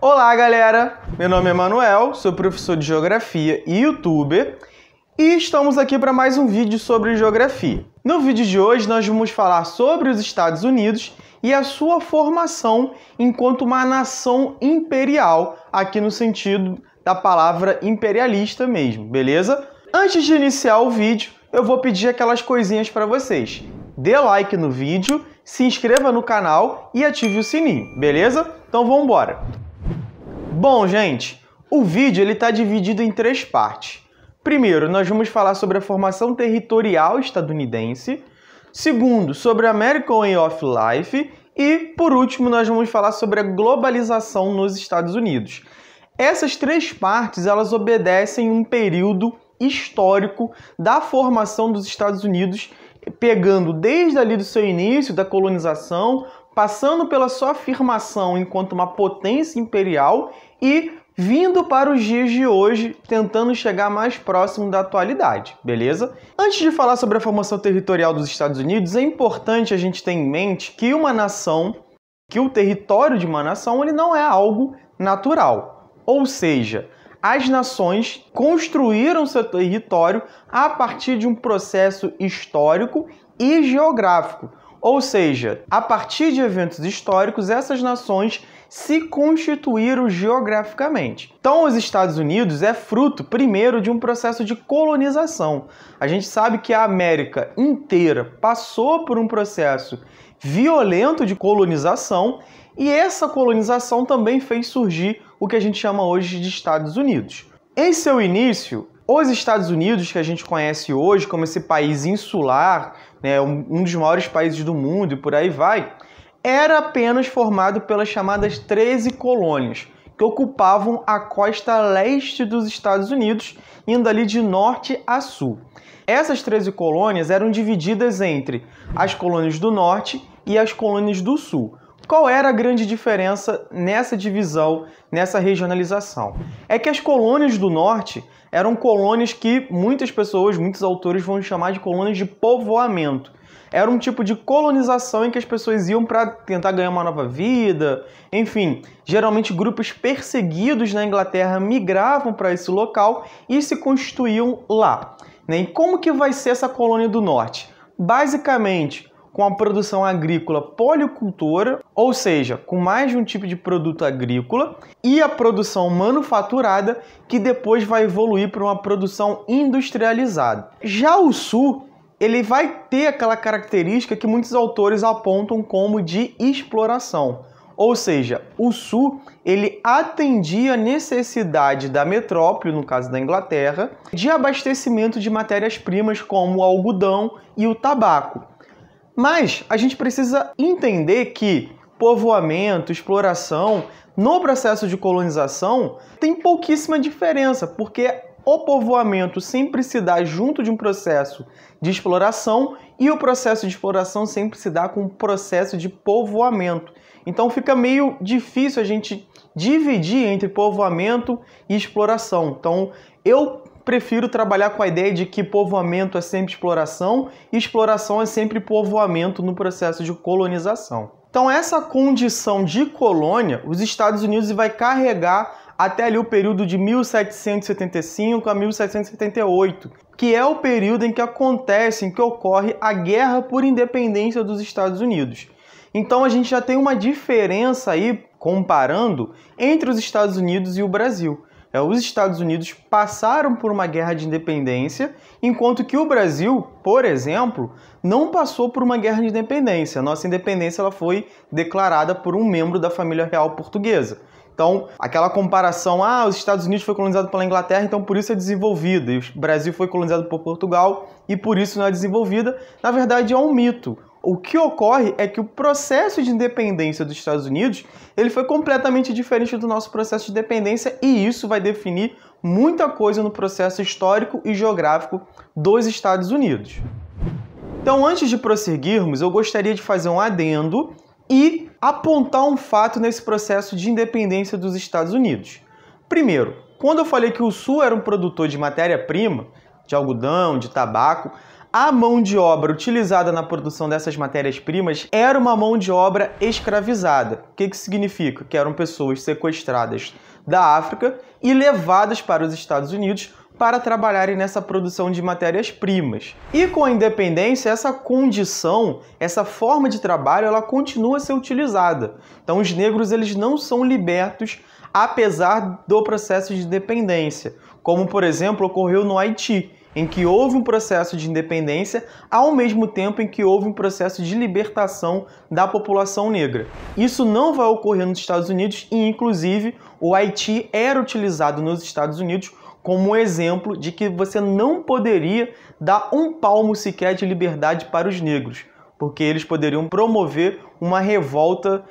Olá, galera! Meu nome é Manuel, sou professor de Geografia e YouTuber e estamos aqui para mais um vídeo sobre Geografia. No vídeo de hoje nós vamos falar sobre os Estados Unidos e a sua formação enquanto uma nação imperial, aqui no sentido da palavra imperialista mesmo, beleza? Antes de iniciar o vídeo, eu vou pedir aquelas coisinhas para vocês. Dê like no vídeo, se inscreva no canal e ative o sininho, beleza? Então vamos embora! Bom, gente, o vídeo está dividido em três partes. Primeiro, nós vamos falar sobre a formação territorial estadunidense. Segundo, sobre a American Way of Life. E, por último, nós vamos falar sobre a globalização nos Estados Unidos. Essas três partes, elas obedecem um período histórico da formação dos Estados Unidos, pegando desde ali do seu início, da colonização, passando pela sua afirmação enquanto uma potência imperial e vindo para os dias de hoje, tentando chegar mais próximo da atualidade, beleza? Antes de falar sobre a formação territorial dos Estados Unidos, é importante a gente ter em mente que uma nação, que o território de uma nação, ele não é algo natural. Ou seja, as nações construíram seu território a partir de um processo histórico e geográfico. Ou seja, a partir de eventos históricos, essas nações se constituíram geograficamente. Então, os Estados Unidos é fruto, primeiro, de um processo de colonização. A gente sabe que a América inteira passou por um processo violento de colonização e essa colonização também fez surgir o que a gente chama hoje de Estados Unidos. Em seu início, os Estados Unidos, que a gente conhece hoje como esse país insular, né, um dos maiores países do mundo e por aí vai, era apenas formado pelas chamadas 13 colônias, que ocupavam a costa leste dos Estados Unidos, indo ali de norte a sul. Essas 13 colônias eram divididas entre as colônias do norte e as colônias do sul. Qual era a grande diferença nessa divisão, nessa regionalização? É que as colônias do norte eram colônias que muitas pessoas, muitos autores vão chamar de colônias de povoamento. Era um tipo de colonização em que as pessoas iam para tentar ganhar uma nova vida. Enfim, geralmente grupos perseguidos na Inglaterra migravam para esse local e se constituíam lá. E como que vai ser essa colônia do norte? Basicamente, com a produção agrícola policultora, ou seja, com mais de um tipo de produto agrícola, e a produção manufaturada, que depois vai evoluir para uma produção industrializada. Já o sul, ele vai ter aquela característica que muitos autores apontam como de exploração. Ou seja, o sul, ele atendia a necessidade da metrópole, no caso da Inglaterra, de abastecimento de matérias-primas como o algodão e o tabaco. Mas a gente precisa entender que povoamento, exploração, no processo de colonização, tem pouquíssima diferença, porque o povoamento sempre se dá junto de um processo de exploração e o processo de exploração sempre se dá com um processo de povoamento. Então fica meio difícil a gente dividir entre povoamento e exploração. Então eu prefiro trabalhar com a ideia de que povoamento é sempre exploração e exploração é sempre povoamento no processo de colonização. Então essa condição de colônia, os Estados Unidos vai carregar até ali o período de 1775 a 1778, que é o período em que ocorre a Guerra por Independência dos Estados Unidos. Então a gente já tem uma diferença aí, comparando, entre os Estados Unidos e o Brasil. Os Estados Unidos passaram por uma guerra de independência, enquanto que o Brasil, por exemplo, não passou por uma guerra de independência. A nossa independência ela foi declarada por um membro da família real portuguesa. Então, aquela comparação, os Estados Unidos foi colonizado pela Inglaterra, então por isso é desenvolvida, e o Brasil foi colonizado por Portugal e por isso não é desenvolvida, na verdade é um mito. O que ocorre é que o processo de independência dos Estados Unidos ele foi completamente diferente do nosso processo de independência e isso vai definir muita coisa no processo histórico e geográfico dos Estados Unidos. Então, antes de prosseguirmos, eu gostaria de fazer um adendo e apontar um fato nesse processo de independência dos Estados Unidos. Primeiro, quando eu falei que o Sul era um produtor de matéria-prima, de algodão, de tabaco, a mão de obra utilizada na produção dessas matérias-primas era uma mão de obra escravizada. O que isso significa? Que eram pessoas sequestradas da África e levadas para os Estados Unidos para trabalharem nessa produção de matérias-primas. E com a independência, essa condição, essa forma de trabalho, ela continua a ser utilizada. Então os negros eles não são libertos apesar do processo de independência, como por exemplo ocorreu no Haiti, em que houve um processo de independência ao mesmo tempo em que houve um processo de libertação da população negra. Isso não vai ocorrer nos Estados Unidos e, inclusive, o Haiti era utilizado nos Estados Unidos como exemplo de que você não poderia dar um palmo sequer de liberdade para os negros, porque eles poderiam promover uma revolta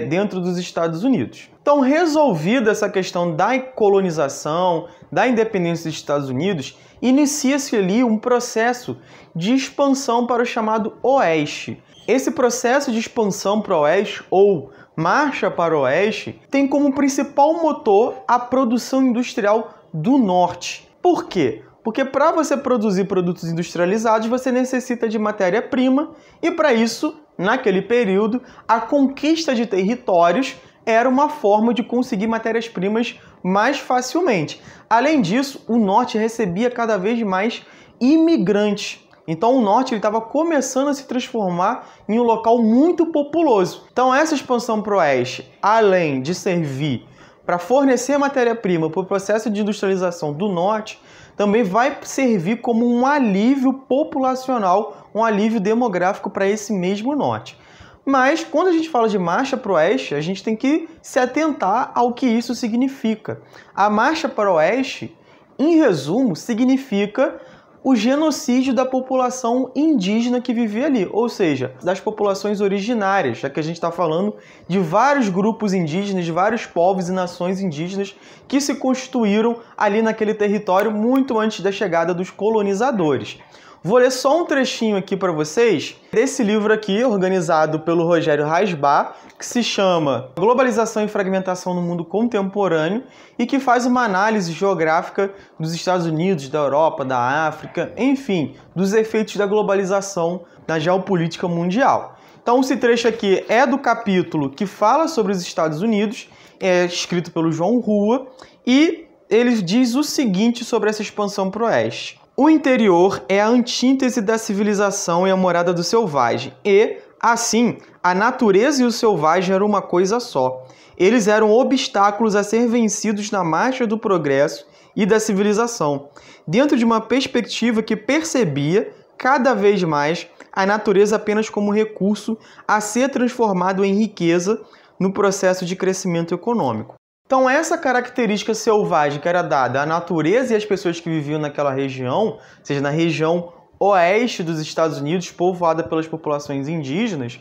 dentro dos Estados Unidos. Então, resolvida essa questão da colonização, da independência dos Estados Unidos, inicia-se ali um processo de expansão para o chamado Oeste. Esse processo de expansão para o Oeste, ou marcha para o Oeste, tem como principal motor a produção industrial do Norte. Por quê? Porque para você produzir produtos industrializados, você necessita de matéria-prima e para isso, naquele período, a conquista de territórios era uma forma de conseguir matérias-primas mais facilmente. Além disso, o Norte recebia cada vez mais imigrantes. Então o Norte estava começando a se transformar em um local muito populoso. Então essa expansão para o Oeste, além de servir para fornecer matéria-prima para o processo de industrialização do Norte, também vai servir como um alívio populacional, um alívio demográfico para esse mesmo Norte. Mas, quando a gente fala de marcha para o Oeste, a gente tem que se atentar ao que isso significa. A marcha para o Oeste, em resumo, significa o genocídio da população indígena que vivia ali, ou seja, das populações originárias, já que a gente está falando de vários grupos indígenas, de vários povos e nações indígenas que se constituíram ali naquele território muito antes da chegada dos colonizadores. Vou ler só um trechinho aqui para vocês desse livro aqui, organizado pelo Rogério Rasbach, que se chama Globalização e Fragmentação no Mundo Contemporâneo e que faz uma análise geográfica dos Estados Unidos, da Europa, da África, enfim, dos efeitos da globalização na geopolítica mundial. Então, esse trecho aqui é do capítulo que fala sobre os Estados Unidos, é escrito pelo João Rua, e ele diz o seguinte sobre essa expansão para o Oeste. O interior é a antítese da civilização e a morada do selvagem, e, assim, a natureza e o selvagem eram uma coisa só. Eles eram obstáculos a ser vencidos na marcha do progresso e da civilização, dentro de uma perspectiva que percebia, cada vez mais, a natureza apenas como recurso a ser transformado em riqueza no processo de crescimento econômico. Então essa característica selvagem que era dada à natureza e às pessoas que viviam naquela região, ou seja, na região oeste dos Estados Unidos, povoada pelas populações indígenas,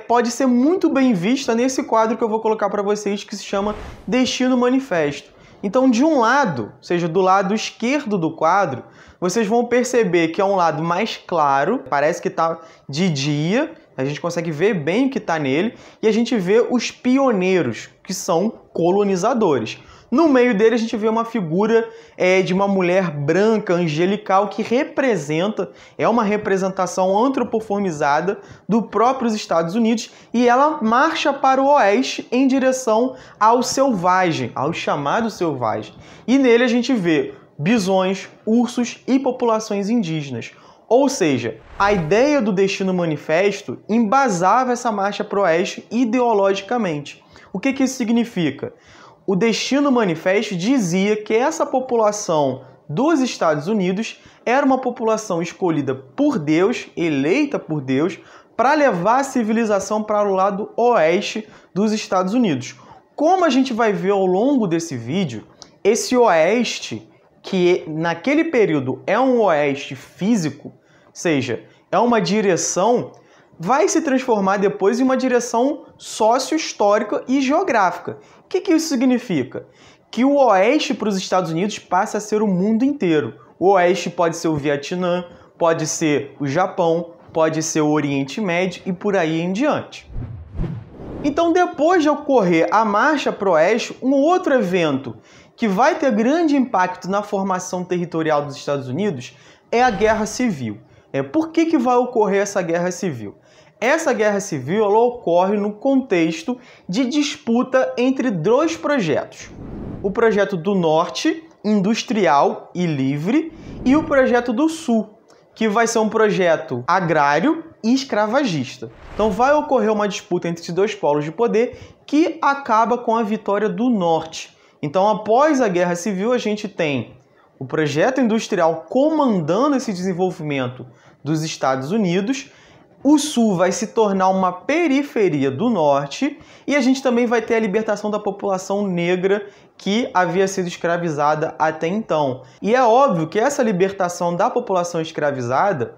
pode ser muito bem vista nesse quadro que eu vou colocar para vocês, que se chama Destino Manifesto. Então, de um lado, ou seja, do lado esquerdo do quadro, vocês vão perceber que é um lado mais claro, parece que está de dia, a gente consegue ver bem o que está nele, e a gente vê os pioneiros, que são colonizadores. No meio dele a gente vê uma figura de uma mulher branca, angelical, que representa, é uma representação antropoformizada do próprios Estados Unidos, e ela marcha para o oeste em direção ao selvagem, ao chamado selvagem. E nele a gente vê bisões, ursos e populações indígenas. Ou seja, a ideia do Destino Manifesto embasava essa marcha para o oeste ideologicamente. O que isso significa? O Destino Manifesto dizia que essa população dos Estados Unidos era uma população escolhida por Deus, eleita por Deus, para levar a civilização para o lado oeste dos Estados Unidos. Como a gente vai ver ao longo desse vídeo, esse oeste, que naquele período é um oeste físico, ou seja, é uma direção, vai se transformar depois em uma direção sócio-histórica e geográfica. O que isso significa? Que o oeste para os Estados Unidos passa a ser o mundo inteiro. O oeste pode ser o Vietnã, pode ser o Japão, pode ser o Oriente Médio e por aí em diante. Então, depois de ocorrer a marcha para o oeste, um outro evento que vai ter grande impacto na formação territorial dos Estados Unidos é a Guerra Civil. Por que vai ocorrer essa guerra civil? Essa guerra civil ela ocorre no contexto de disputa entre dois projetos. O projeto do Norte, industrial e livre, e o projeto do Sul, que vai ser um projeto agrário e escravagista. Então vai ocorrer uma disputa entre esses dois polos de poder que acaba com a vitória do Norte. Então, após a Guerra Civil, a gente tem o projeto industrial comandando esse desenvolvimento dos Estados Unidos, o Sul vai se tornar uma periferia do Norte e a gente também vai ter a libertação da população negra que havia sido escravizada até então. E é óbvio que essa libertação da população escravizada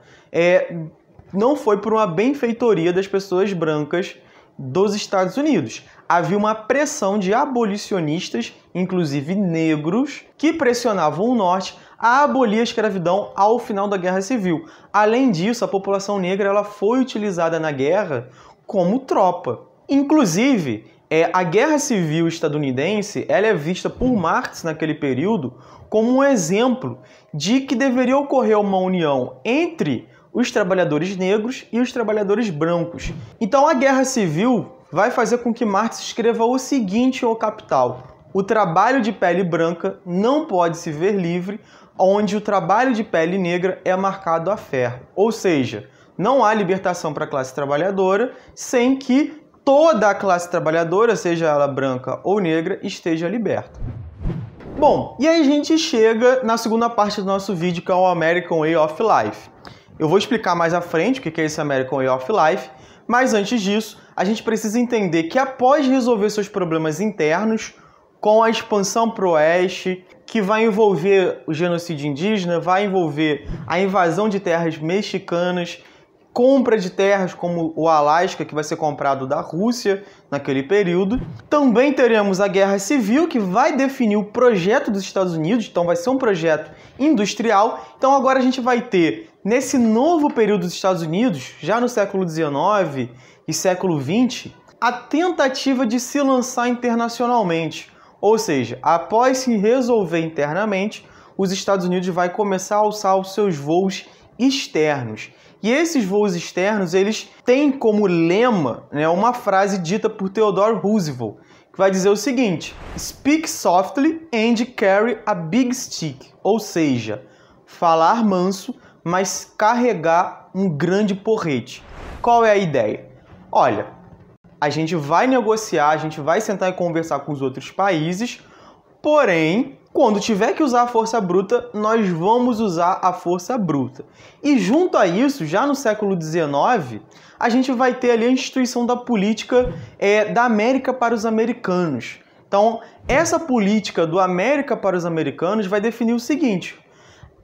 não foi por uma benfeitoria das pessoas brancas dos Estados Unidos. Havia uma pressão de abolicionistas, inclusive negros, que pressionavam o Norte a abolir a escravidão ao final da Guerra Civil. Além disso, a população negra ela foi utilizada na guerra como tropa. Inclusive, a Guerra Civil estadunidense ela é vista por Marx naquele período como um exemplo de que deveria ocorrer uma união entre os trabalhadores negros e os trabalhadores brancos. Então a Guerra Civil vai fazer com que Marx escreva o seguinte ao Capital: o trabalho de pele branca não pode se ver livre, onde o trabalho de pele negra é marcado a ferro. Ou seja, não há libertação para a classe trabalhadora sem que toda a classe trabalhadora, seja ela branca ou negra, esteja liberta. Bom, e aí a gente chega na segunda parte do nosso vídeo, que é o American Way of Life. Eu vou explicar mais à frente o que é esse American Way of Life, mas antes disso, a gente precisa entender que após resolver seus problemas internos, com a expansão para o oeste, que vai envolver o genocídio indígena, vai envolver a invasão de terras mexicanas, compra de terras como o Alasca, que vai ser comprado da Rússia naquele período. Também teremos a Guerra Civil, que vai definir o projeto dos Estados Unidos, então vai ser um projeto industrial. Então agora a gente vai ter, nesse novo período dos Estados Unidos, já no século XIX e século XX, a tentativa de se lançar internacionalmente. Ou seja, após se resolver internamente, os Estados Unidos vai começar a alçar os seus voos externos. E esses voos externos, eles têm como lema, uma frase dita por Theodore Roosevelt, que vai dizer o seguinte: "Speak softly and carry a big stick", ou seja, falar manso, mas carregar um grande porrete. Qual é a ideia? Olha, a gente vai negociar, a gente vai sentar e conversar com os outros países, porém, quando tiver que usar a força bruta, nós vamos usar a força bruta. E junto a isso, já no século XIX, a gente vai ter ali a instituição da política da América para os americanos. Então, essa política do América para os americanos vai definir o seguinte: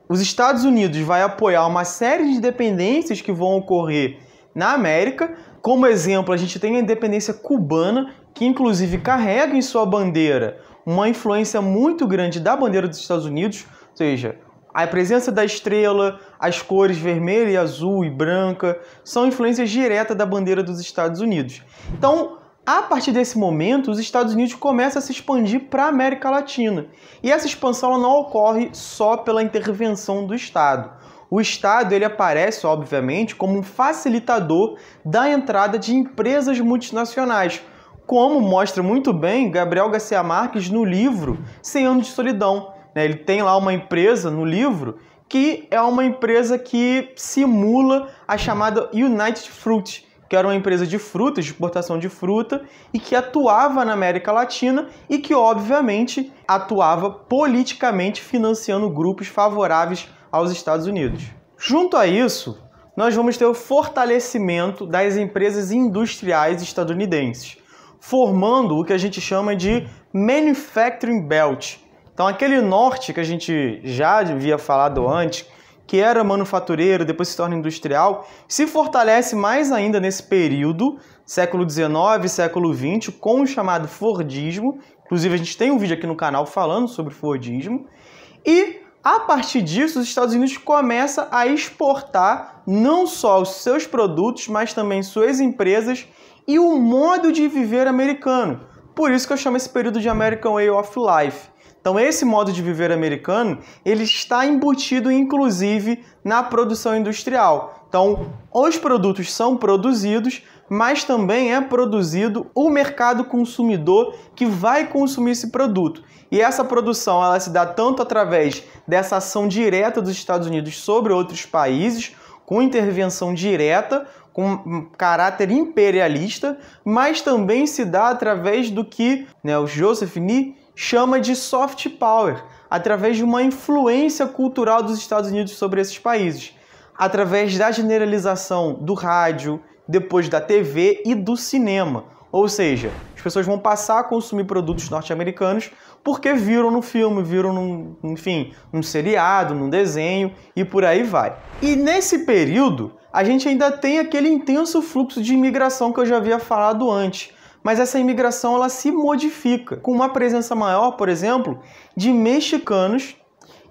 os Estados Unidos vai apoiar uma série de independências que vão ocorrer na América. Como exemplo, a gente tem a independência cubana, que inclusive carrega em sua bandeira uma influência muito grande da bandeira dos Estados Unidos, ou seja, a presença da estrela, as cores vermelha, azul e branca, são influências diretas da bandeira dos Estados Unidos. Então, a partir desse momento, os Estados Unidos começam a se expandir para a América Latina. E essa expansão não ocorre só pela intervenção do Estado. O Estado ele aparece, obviamente, como um facilitador da entrada de empresas multinacionais, como mostra muito bem Gabriel Garcia Marques no livro 100 Anos de Solidão. Ele tem lá uma empresa no livro que é uma empresa que simula a chamada United Fruit, que era uma empresa de frutas, de exportação de fruta, e que atuava na América Latina e que, obviamente, atuava politicamente financiando grupos favoráveis aos Estados Unidos. Junto a isso, nós vamos ter o fortalecimento das empresas industriais estadunidenses, formando o que a gente chama de Manufacturing Belt. Então, aquele norte que a gente já havia falado antes, que era manufatureiro, depois se torna industrial, se fortalece mais ainda nesse período, século XIX, século XX, com o chamado Fordismo. Inclusive, a gente tem um vídeo aqui no canal falando sobre Fordismo. E, a partir disso, os Estados Unidos começam a exportar não só os seus produtos, mas também suas empresas e o modo de viver americano. Por isso que eu chamo esse período de American Way of Life. Então esse modo de viver americano, ele está embutido inclusive na produção industrial. Então os produtos são produzidos, mas também é produzido o mercado consumidor que vai consumir esse produto. E essa produção ela se dá tanto através dessa ação direta dos Estados Unidos sobre outros países, com intervenção direta, com caráter imperialista, mas também se dá através do que o Joseph Nye chama de soft power, através de uma influência cultural dos Estados Unidos sobre esses países, através da generalização do rádio, depois da TV e do cinema. Ou seja, as pessoas vão passar a consumir produtos norte-americanos porque viram no filme, viram num seriado, num desenho e por aí vai. E nesse período, a gente ainda tem aquele intenso fluxo de imigração que eu já havia falado antes. Mas essa imigração ela se modifica, com uma presença maior, por exemplo, de mexicanos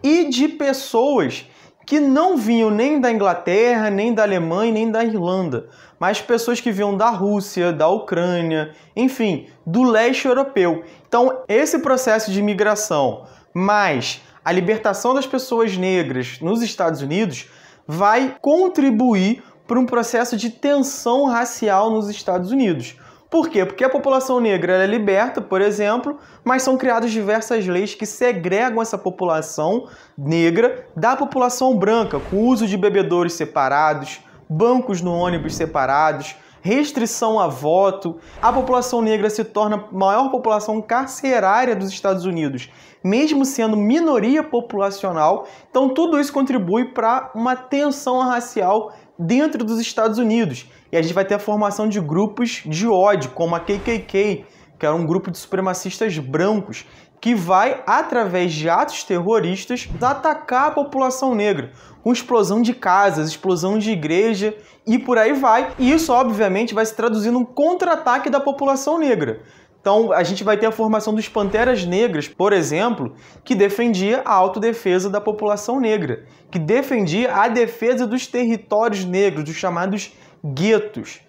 e de pessoas que não vinham nem da Inglaterra, nem da Alemanha, nem da Irlanda, mas pessoas que vinham da Rússia, da Ucrânia, enfim, do leste europeu. Então, esse processo de imigração, mais a libertação das pessoas negras nos Estados Unidos, vai contribuir para um processo de tensão racial nos Estados Unidos. Por quê? Porque a população negra é liberta, por exemplo, mas são criadas diversas leis que segregam essa população negra da população branca, com uso de bebedouros separados, bancos no ônibus separados, restrição a voto. A população negra se torna a maior população carcerária dos Estados Unidos, mesmo sendo minoria populacional. Então tudo isso contribui para uma tensão racial dentro dos Estados Unidos. E a gente vai ter a formação de grupos de ódio, como a KKK, que era um grupo de supremacistas brancos, que vai, através de atos terroristas, atacar a população negra, com explosão de casas, explosão de igreja e por aí vai. E isso, obviamente, vai se traduzir num contra-ataque da população negra. Então, a gente vai ter a formação dos Panteras Negras, por exemplo, que defendia a autodefesa da população negra, que defendia a defesa dos territórios negros, dos chamados guetos.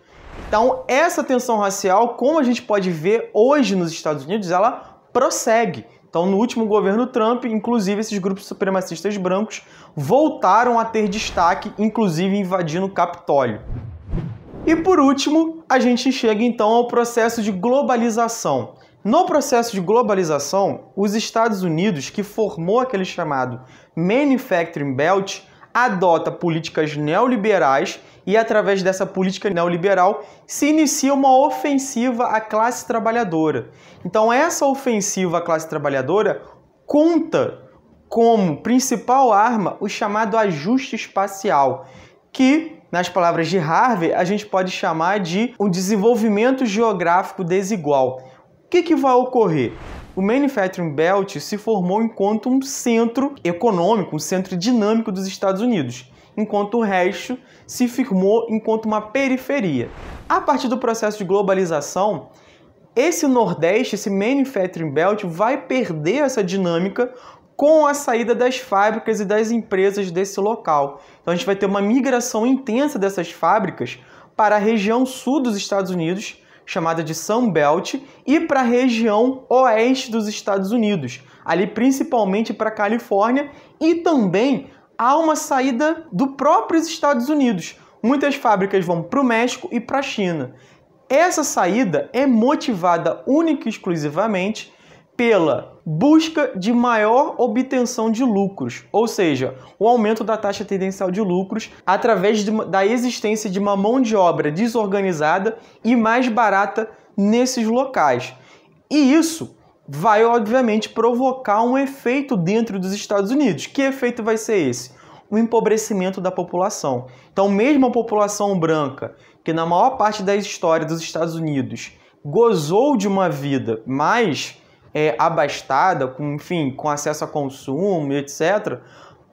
Então, essa tensão racial, como a gente pode ver hoje nos Estados Unidos, ela prossegue. Então, no último governo Trump, inclusive, esses grupos supremacistas brancos voltaram a ter destaque, inclusive invadindo o Capitólio. E por último, a gente chega então ao processo de globalização. No processo de globalização, os Estados Unidos, que formou aquele chamado Manufacturing Belt, adota políticas neoliberais e, através dessa política neoliberal, se inicia uma ofensiva à classe trabalhadora. Então, essa ofensiva à classe trabalhadora conta como principal arma o chamado ajuste espacial, que, nas palavras de Harvey, a gente pode chamar de um desenvolvimento geográfico desigual. O que vai ocorrer? O Manufacturing Belt se formou enquanto um centro econômico, um centro dinâmico dos Estados Unidos, enquanto o resto se firmou enquanto uma periferia. A partir do processo de globalização, esse Nordeste, esse Manufacturing Belt, vai perder essa dinâmica com a saída das fábricas e das empresas desse local. Então a gente vai ter uma migração intensa dessas fábricas para a região sul dos Estados Unidos, chamada de Sun Belt, e para a região oeste dos Estados Unidos, ali principalmente para a Califórnia, e também há uma saída do próprios Estados Unidos. Muitas fábricas vão para o México e para a China. Essa saída é motivada única e exclusivamente pela busca de maior obtenção de lucros, ou seja, o aumento da taxa tendencial de lucros através da existência de uma mão de obra desorganizada e mais barata nesses locais. E isso vai, obviamente, provocar um efeito dentro dos Estados Unidos. Que efeito vai ser esse? O empobrecimento da população. Então, mesmo a população branca, que na maior parte da história dos Estados Unidos gozou de uma vida mais abastada, com acesso a consumo, etc.,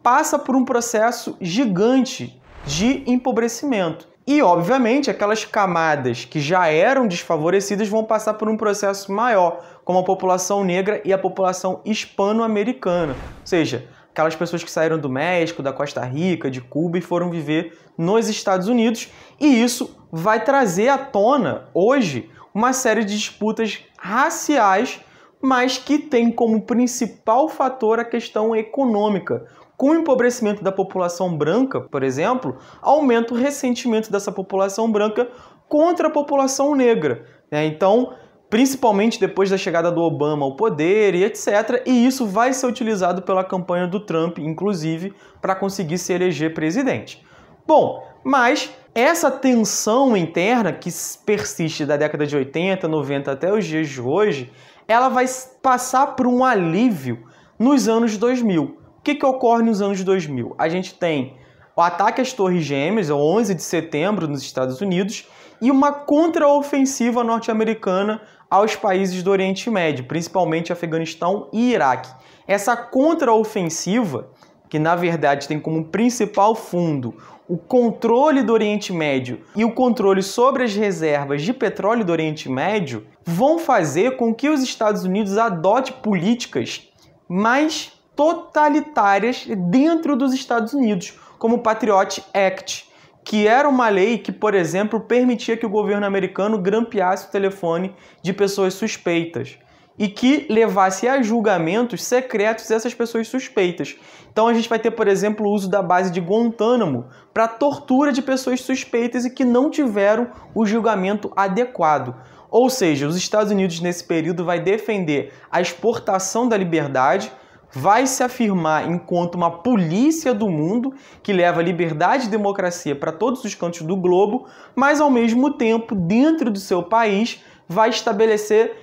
passa por um processo gigante de empobrecimento. E, obviamente, aquelas camadas que já eram desfavorecidas vão passar por um processo maior, como a população negra e a população hispano-americana. Ou seja, aquelas pessoas que saíram do México, da Costa Rica, de Cuba e foram viver nos Estados Unidos. E isso vai trazer à tona, hoje, uma série de disputas raciais mas que tem como principal fator a questão econômica. Com o empobrecimento da população branca, por exemplo, aumenta o ressentimento dessa população branca contra a população negra, né? Então, principalmente depois da chegada do Obama ao poder e etc. E isso vai ser utilizado pela campanha do Trump, inclusive, para conseguir se eleger presidente. Bom, mas essa tensão interna que persiste da década de 80, 90 até os dias de hoje, ela vai passar por um alívio nos anos 2000. O que ocorre nos anos 2000? A gente tem o ataque às Torres Gêmeas, o 11 de setembro, nos Estados Unidos, e uma contraofensiva norte-americana aos países do Oriente Médio, principalmente Afeganistão e Iraque. Essa contraofensiva, que na verdade tem como principal fundo o controle do Oriente Médio e o controle sobre as reservas de petróleo do Oriente Médio, vão fazer com que os Estados Unidos adotem políticas mais totalitárias dentro dos Estados Unidos, como o Patriot Act, que era uma lei que, por exemplo, permitia que o governo americano grampeasse o telefone de pessoas suspeitas e que levasse a julgamentos secretos essas pessoas suspeitas. Então a gente vai ter, por exemplo, o uso da base de Guantánamo para tortura de pessoas suspeitas e que não tiveram o julgamento adequado. Ou seja, os Estados Unidos nesse período vai defender a exportação da liberdade, vai se afirmar enquanto uma polícia do mundo que leva liberdade e democracia para todos os cantos do globo, mas ao mesmo tempo, dentro do seu país, vai estabelecer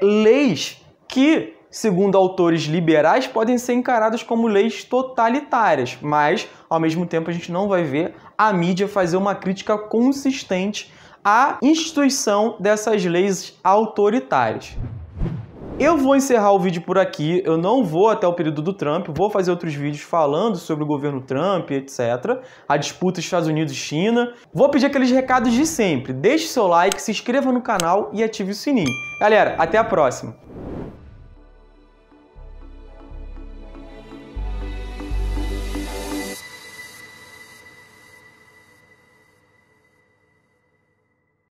leis que, segundo autores liberais, podem ser encaradas como leis totalitárias, mas ao mesmo tempo a gente não vai ver a mídia fazer uma crítica consistente à instituição dessas leis autoritárias. Eu vou encerrar o vídeo por aqui, eu não vou até o período do Trump, vou fazer outros vídeos falando sobre o governo Trump, etc. A disputa Estados Unidos e China. Vou pedir aqueles recados de sempre. Deixe seu like, se inscreva no canal e ative o sininho. Galera, até a próxima!